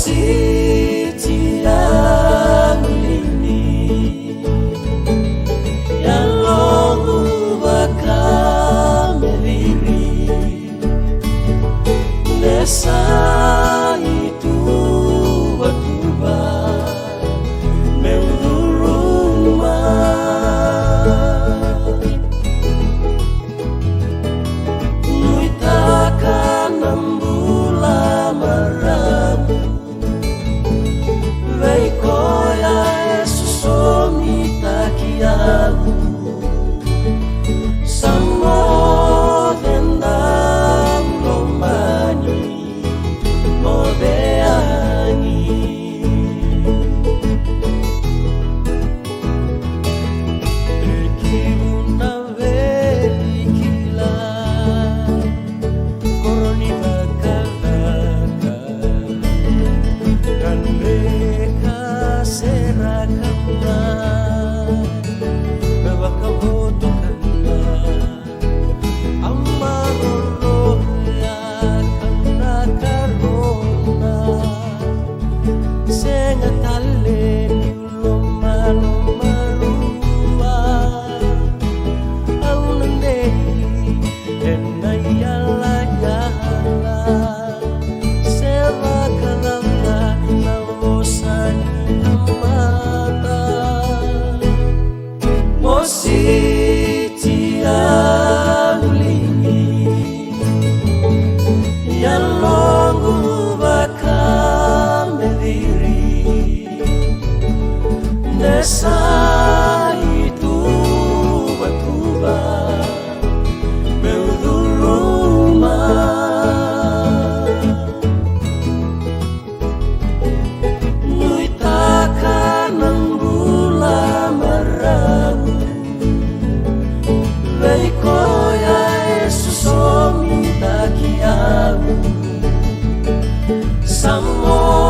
Mosi tiang lini yang longu bakal meriri desa itu berubah rumah nui takkan nembula maramu veikoya esusomi takiamu samo tendang lomani modeani ekibuna velikila koroni bakalaka dan mereka serakamlah bakabutukanlah amarolo ya karena karona sengatale lomano marua aunande enayala yala serakamlah namosan amata mosi tiang lini yang longu bakal berdiri desa itu berubah menuju rumah nui takkan nembula maramu veikoya esusomi takiamu samo